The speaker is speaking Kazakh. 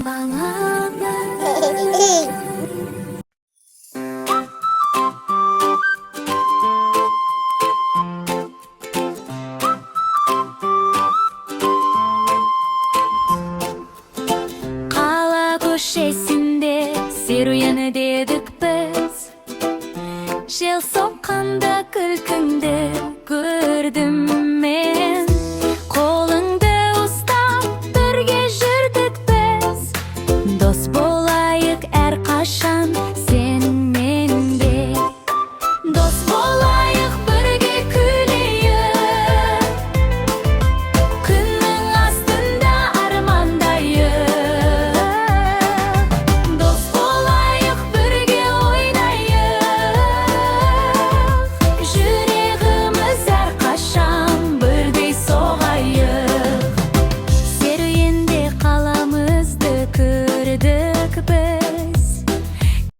Қала көшесінде серуен едік біз, жел соққанда күлкіңді көрдім мен. Қолыңды ұстап бірге жүрдік біз, дос болайық әрқашан.